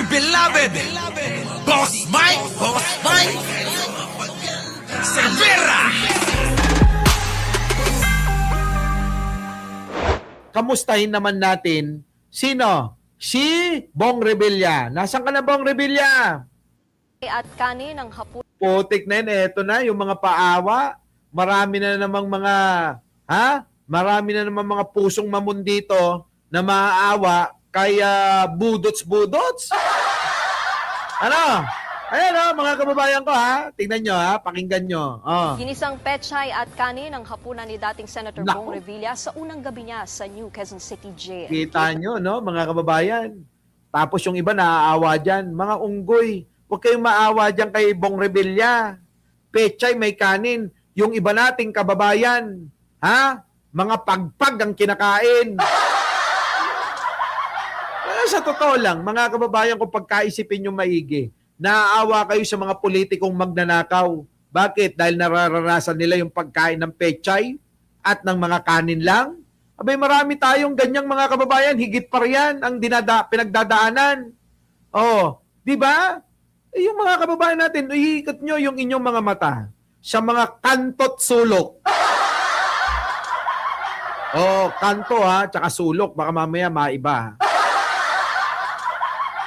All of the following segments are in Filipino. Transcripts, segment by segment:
beloved Boss Mike Cervera. Kamustahin naman natin sino? Si Bong Revilla. Nasaan ka na, Bong Revilla? At kanin ng hapon. Putik na yun. Eto na, yung mga paawa. Marami na namang mga, Marami na namang mga pusong mamon dito na maaawa kay budots-budots. Ano? Ayan mga kababayan ko Tingnan nyo pakinggan nyo. Ginisang pechay at kanin ng hapunan ni dating Senator Nako. Bong Revilla sa unang gabi niya sa New Quezon City Jail. Kita nyo, no, mga kababayan. Tapos yung iba naaawa dyan. Mga unggoy, huwag kayong maawa dyan kay Bong Revilla. Pechay, may kanin. Yung iba nating kababayan, mga pagpag ang kinakain. Sa totoo lang, mga kababayan ko, pagkaisipin nyo maigi, naaawa kayo sa mga politikong magnanakaw. Bakit? Dahil nararanasan nila yung pagkain ng pechay at ng mga kanin lang? Abay, marami tayong ganyang mga kababayan. Higit pa riyan ang pinagdadaanan. Di ba? Yung mga kababayan natin, iikot nyo yung inyong mga mata sa mga kanto't sulok. Kanto tsaka sulok. Baka mamaya maiba.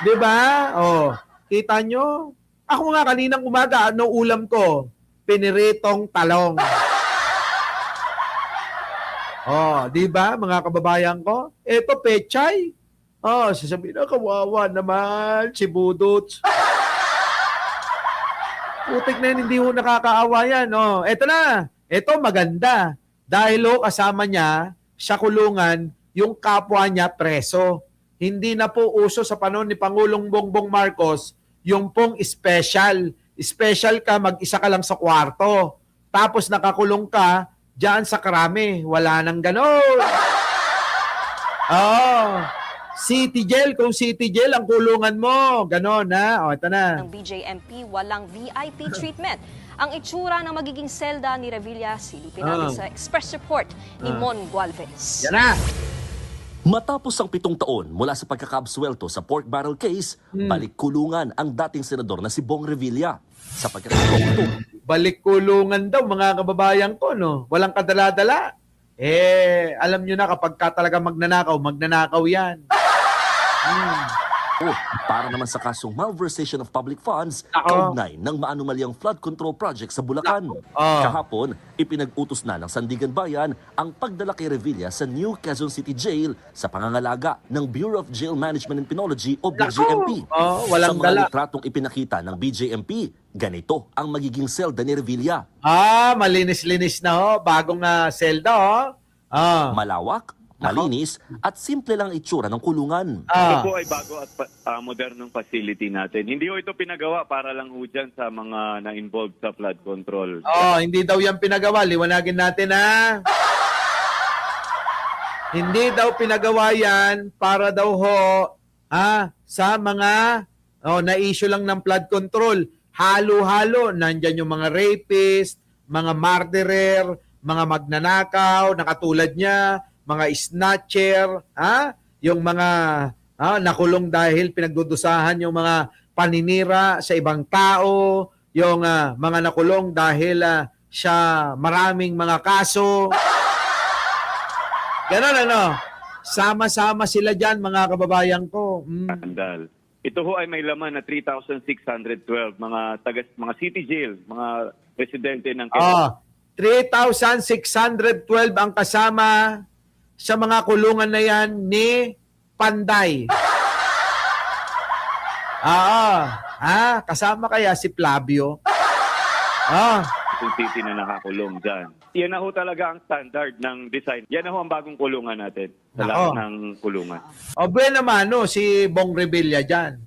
Di ba? Kita nyo? Ako nga kaninang umaga, ulam ko? Piniritong talong. Di ba mga kababayan ko? Eto, pechay. Sasabihin na, kawawa naman, si Budots. Putik na yun, hindi ho nakakaawa yan. Eto na, eto maganda. Dahil kasama niya sa kulungan, yung kapwa niya preso. Hindi na po uso sa panahon ni Pangulong Bongbong Marcos yung pong special. Special ka, mag-isa ka lang sa kwarto. Tapos nakakulong ka diyan sa Krame. Wala nang ganon. City jail. Kung city jail ang kulungan mo. Ganon ito na. Ng BJMP, walang VIP treatment. Ang itsura ng magiging selda ni Revilla, silipin natin sa express report ni Mon Gualvez. Yan na. Matapos ang 7 taon mula sa pagkakabswelto sa pork barrel case, balik kulungan ang dating senador na si Bong Revilla. Sa pagkakataon ito, Balik kulungan daw mga kababayan ko, no? Walang kadala-dala. Alam nyo na kapag ka talaga magnanakaw yan. para naman sa kasong malversation of public funds, Ako. kaugnay ng maanumalyang flood control project sa Bulacan. Kahapon, ipinag-utos na ng Sandigan Bayan ang pagdala kay Revilla sa New Quezon City Jail sa pangangalaga ng Bureau of Jail Management and Penology o BJMP. Walang sa mga dala. litratong ipinakita ng BJMP, ganito ang magiging selda ni Revilla. Malinis-linis na bagong selda Malawak, malinis, at simple lang itsura ng kulungan. Ito po ay bago at modernong facility natin. Hindi ho ito pinagawa para lang ho dyan sa mga na-involved sa flood control. Hindi daw yan pinagawa. Liwanagin natin Hindi daw pinagawa yan para daw sa mga na-issue lang ng flood control. Halo-halo. Nandyan yung mga rapist, mga murderer, mga magnanakaw, na katulad niya, mga snatcher, yung mga nakulong dahil pinagdudusahan yung mga paninira sa ibang tao, yung mga nakulong dahil sa maraming mga kaso. Ganon Sama-sama sila dyan, mga kababayan ko. Andal. Ito ho ay may laman na 3,612 mga city jail, mga residente ng Quezon. 3,612 ang kasama sa mga kulungan na yan ni Panday. Kasama kaya si Flavio? Quezon City na nakakulong dyan. Yan na ho talaga ang standard ng design. Yan na ho ang bagong kulungan natin sa lahat ng kulungan. Buena mano si Bong Revilla dyan.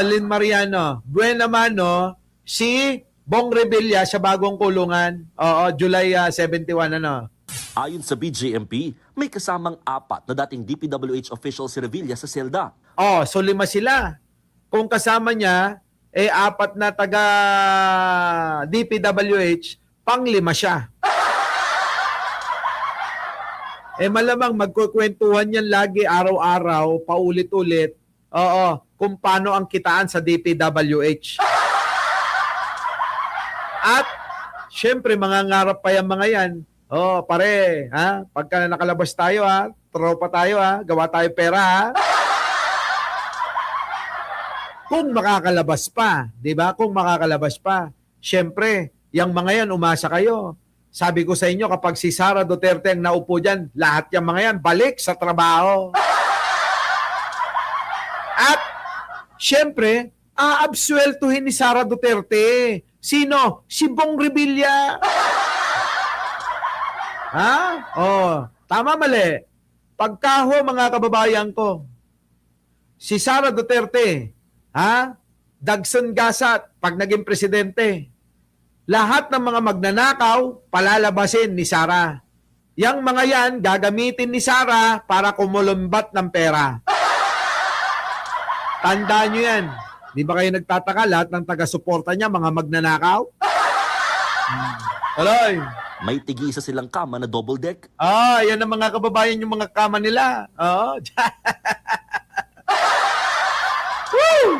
Lynn Mariano, buena mano si Bong Revilla sa bagong kulungan. July 71 Ayon sa BJMP, may kasamang 4 na dating DPWH official si Revilla sa selda. So 5 sila. Kung kasama niya, 4 na taga DPWH, pang 5 siya. malamang magkukwentuhan yan lagi, araw-araw, paulit-ulit, kung paano ang kitaan sa DPWH. At, syempre, mangangarap pa yung mga yan. Pare, pagka nakalabas tayo, tropa tayo, gawa tayo pera, Kung makakalabas pa, di ba? Kung makakalabas pa. Syempre, yung mga yan, umasa kayo. Sabi ko sa inyo, kapag si Sara Duterte ang naupo dyan, lahat yung mga yan, balik sa trabaho. At, syempre, aabsueltuhin ni Sara Duterte. Sino? Si Bong Revilla. Tama mali. Pagkaho, mga kababayan ko, si Sara Duterte, Dagson Gasat, pag naging presidente, lahat ng mga magnanakaw, palalabasin ni Sara. Yang mga yan, gagamitin ni Sara para kumulumbat ng pera. Tandaan nyo yan. Di ba kayo nagtataka, lahat ng taga-suporta niya, mga magnanakaw? Tuloy. May tig-isa silang kama na double deck. Yan ang mga kababayan, yung mga kama nila. Woo!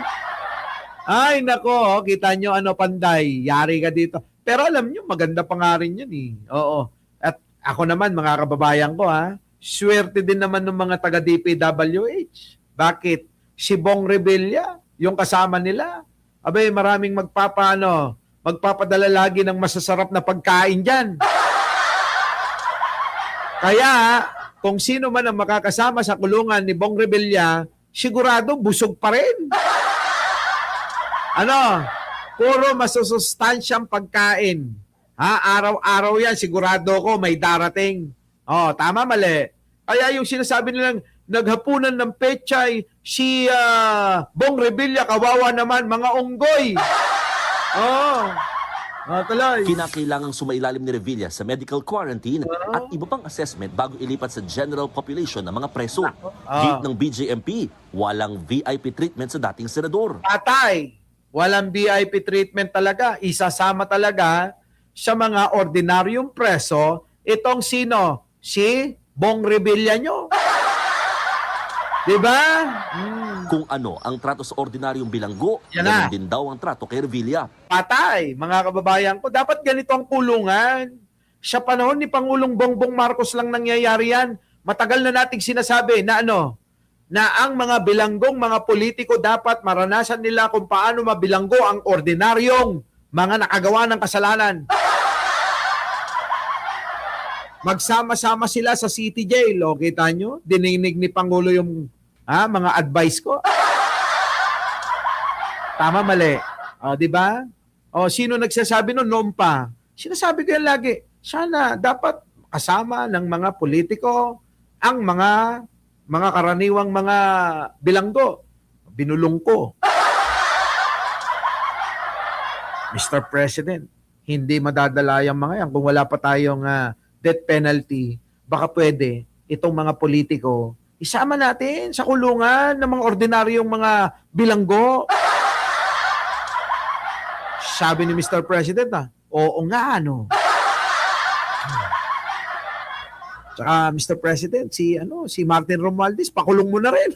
Ay, nako, kita nyo, Panday, yari ka dito. Pero alam nyo, maganda pa nga rin yun eh. Oo. At ako naman, mga kababayan ko, swerte din naman ng mga taga-DPWH. Bakit? Si Bong Revilla, yung kasama nila. Abay, maraming magpapadala lagi ng masasarap na pagkain dyan. Kaya, kung sino man ang makakasama sa kulungan ni Bong Revilla, sigurado busog pa rin. Puro masusustansyang pagkain. Araw-araw yan, sigurado ko may darating. Tama, mali. Kaya yung sinasabi nilang naghapunan ng pechay, si Bong Revilla, kawawa naman, mga unggoy. Tuloy. Kinakailangang sumailalim ni Revilla sa medical quarantine at iba pang assessment bago ilipat sa general population ng mga preso. Gate ng BJMP, walang VIP treatment sa dating senador. Patay. Walang VIP treatment talaga. Isasama talaga sa mga ordinaryong preso itong sino? Si Bong Revilla nyo. Diba? Kung ano ang trato sa ordinaryong bilanggo, Yan na. ganun din daw ang trato kay Revilla. Patay, mga kababayan ko. Dapat ganito ang kulungan. Sa panahon ni Pangulong Bongbong Marcos lang nangyayari yan. Matagal na nating sinasabi na na ang mga bilanggong mga politiko dapat maranasan nila kung paano mabilanggo ang ordinaryong mga nakagawa ng kasalanan. Magsama-sama sila sa city jail. Kita nyo? Dininig ni Pangulo yung mga advice ko. Tama, mali. Di ba? Sino nagsasabi noon pa? Sinasabi ko yan lagi. Sana dapat kasama ng mga politiko ang mga karaniwang mga bilanggo. Binulong ko. Mr. President, hindi madadala yung mga yan. Kung wala pa tayong death penalty, baka pwede itong mga politiko, isama natin sa kulungan ng mga ordinaryong mga bilanggo. Sabi ni Mr. President, oo nga, Tsaka, Mr. President, si Martin Romualdez, pakulong mo na rin.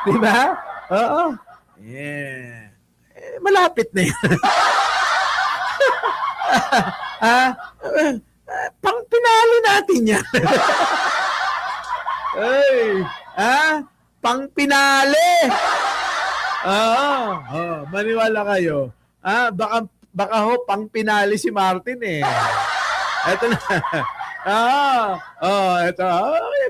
Diba? Oo. Yeah. Malapit na yan. Pang pinali natin yan. Pang pinali. Maniwala kayo. Baka pang pinali si Martin eh. Eto na. Ito.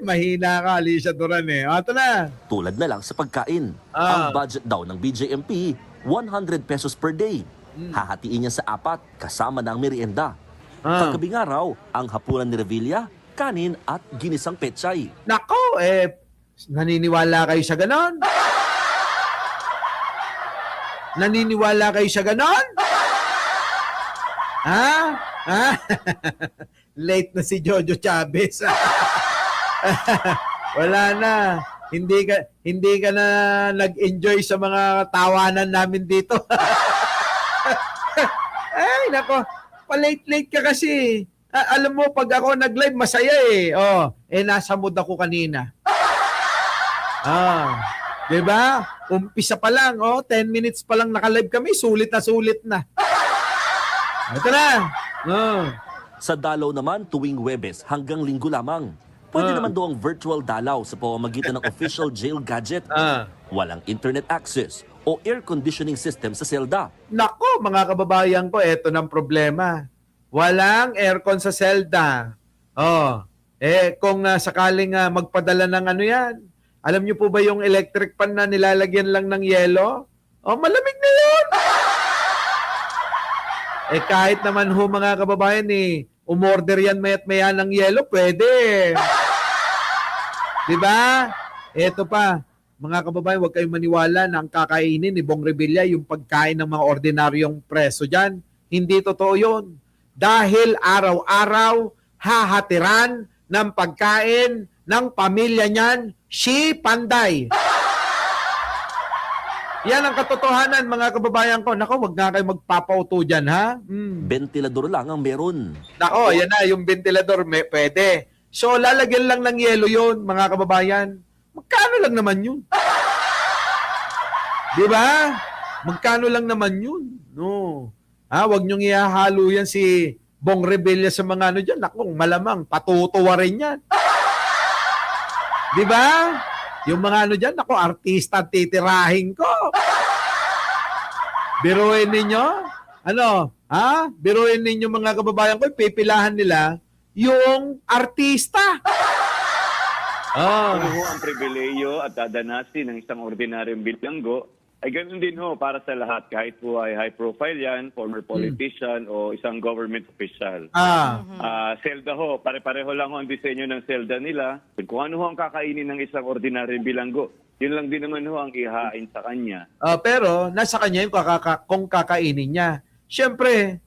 Mahina ka, Alicia Duran eh. Ito na. Tulad na lang sa pagkain. Ang budget daw ng BJMP, 100 pesos per day. Hahatiin niya sa 4 kasama ng merienda. Pagkabing araw, ang hapunan ni Revilla, kanin at ginisang pechay. Nako, naniniwala kayo sa ganon? Naniniwala kayo sa ganon? Late na si Jojo Chavez. Wala na. hindi ka na nag-enjoy sa mga tawanan namin dito. Ay, nako. Pa-late-late ka kasi. Alam mo, pag ako nag-live, masaya eh. Nasa mood ako kanina. Di ba? Umpisa pa lang, 10 minutes pa lang naka-live kami, sulit na. Ito na. Sa dalaw naman tuwing Huwebes hanggang Linggo lamang. Pwede naman daw ang virtual dalaw sa pamamagitan ng official jail gadget. Walang internet access o air conditioning system sa selda. Nako, mga kababayan ko, eto ng problema. Walang aircon sa selda. Kung sakaling magpadala ng ano yan, alam niyo po ba yung electric fan na nilalagyan lang ng yelo? Malamig na yun! Kahit naman ho mga kababayan umorder yan mayat maya ng yelo, pwede. Diba? Eto pa, mga kababayan, huwag kayong maniwala na ang kakainin ni Bong Revilla yung pagkain ng mga ordinaryong preso dyan. Hindi totoo yun. Dahil araw-araw hahatiran ng pagkain ng pamilya niyan, si Panday. Yan ang katotohanan, mga kababayan ko. Nako, wag nga kayo magpapauto dyan, ha? Ventilador lang ang meron. Nako, yan na, yung ventilador, pwede. So, lalagyan lang ng yelo yun, mga kababayan. Magkano lang naman yun? Di ba? Magkano lang naman yun? No. Wag niyong ihahalo yan si Bong Revilla sa mga ano dyan. Naku, malamang, patutuwa rin yan. Di ba? Yung mga ano dyan, naku, artista titirahin ko. Biruin ninyo? Biruin ninyo mga kababayan ko, pipilahan nila yung artista. Ano ho ang pribileyo at dadanasin ng isang ordinaryong bilanggo, ay ganoon din ho para sa lahat, kahit po ay high profile yan, former politician o isang government official. Selda ho, pare-pareho lang ho ang disenyo ng selda nila. Kung ano ho ang kakainin ng isang ordinaryong bilanggo, yun lang din naman ho ang ihain sa kanya. Pero nasa kanya yung kung kakainin niya. Siyempre,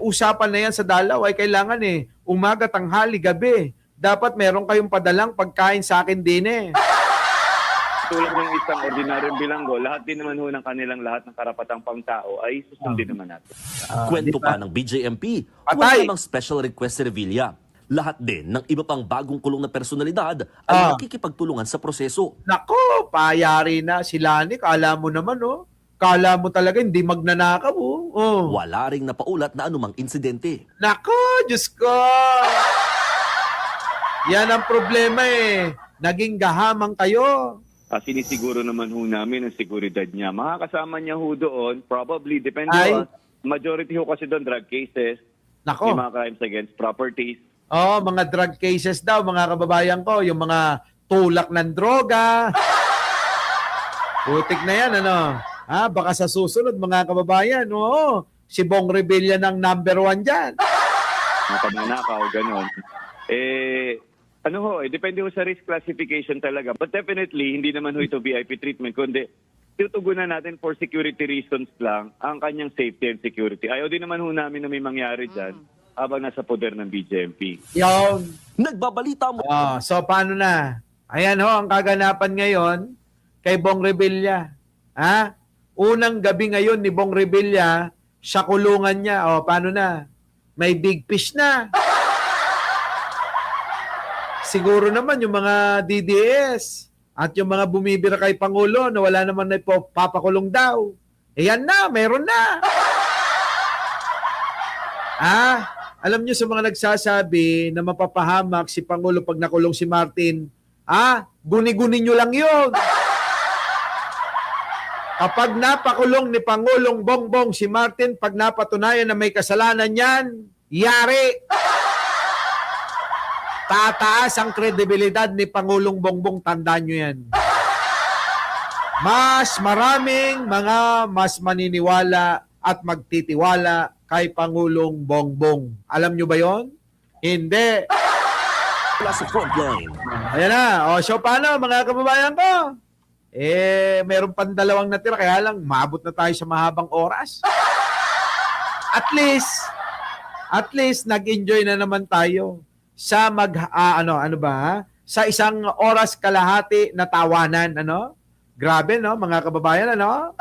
usapan na yan sa dalaw ay kailangan umaga, tanghali, gabi. Dapat meron kayong padalang pagkain sa akin din Tulad ng isang ordinaryong bilanggo, lahat din naman ho ng kanilang lahat ng karapatang pangtao ay susundin naman natin. Kwento pa ng BJMP, Patay. wala namang special request si Revilla. Lahat din ng iba pang bagong kulong na personalidad ay nakikipagtulungan sa proseso. Nako, payari na si Lani. Kala mo naman, Kala mo talaga hindi magnanakaw, Wala ring napaulat na anumang insidente. Nako, Diyos ko! Yan ang problema Naging gahamang kayo. Sinisiguro naman ho namin ang seguridad niya. Makakasama niya ho doon, probably, depende ho. Majority ho kasi doon, drug cases. Nako. Yung mga crimes against properties. Mga drug cases daw, mga kababayan ko. Yung mga tulak ng droga. Putik na yan, baka sa susunod, mga kababayan, si Bong Revilla ng number 1 dyan. Mga pamanakaw, gano'n. Depende ho sa risk classification talaga. But definitely, hindi naman ho ito VIP treatment, kundi tutugunan natin for security reasons lang ang kanyang safety and security. Ayaw din naman ho namin na may mangyari dyan habang nasa poder ng BJMP. Yun. Nagbabalita mo. So, paano na? Ayan ang kaganapan ngayon kay Bong Revilla. Unang gabi ngayon ni Bong Revilla sa kulungan niya. Paano na? May big fish na. Siguro naman yung mga DDS at yung mga bumibira kay Pangulo na wala naman na papakulong daw. Yan na, meron na. Alam nyo sa mga nagsasabi na mapapahamak si Pangulo pag nakulong si Martin, guni-guni nyo lang yun. Kapag napakulong ni Pangulong Bongbong si Martin, pag napatunayan na may kasalanan yan, yari. Tataas ang kredibilidad ni Pangulong Bongbong, tandaan nyo yan. Maraming mga mas maniniwala at magtitiwala kay Pangulong Bongbong. Alam nyo ba yon? Hindi. Wala sa frontline. Ayan na. So paano mga kababayan ko? Meron pang 2 natira, kaya lang maabot na tayo sa mahabang oras. At least nag-enjoy na naman tayo sa sa isang oras kalahati na tawanan, ano? Grabe, no, mga kababayan, ano?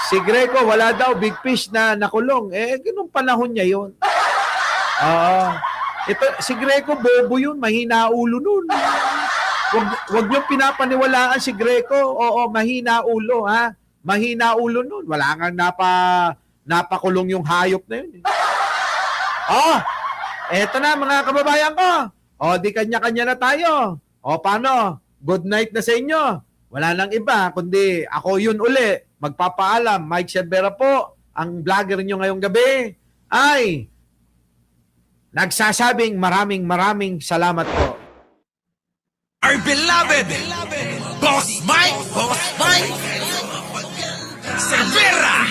Si Greco, wala daw big fish na nakulong. Ganung panahon niya yun. Ito, si Greco, bobo yun, mahina ulo nun. Wag niyo pinapaniwalaan si Greco. Oo, mahina ulo, ha? Mahina ulo nun. Wala nga napakulong yung hayop na yun. Eto na mga kababayan ko. Di kanya-kanya na tayo. Paano? Good night na sa inyo. Wala nang iba, kundi ako yun uli. Magpapaalam, Mike Cervera po, ang vlogger nyo ngayong gabi, ay nagsasabing maraming salamat po. Our beloved Boss Mike Cervera.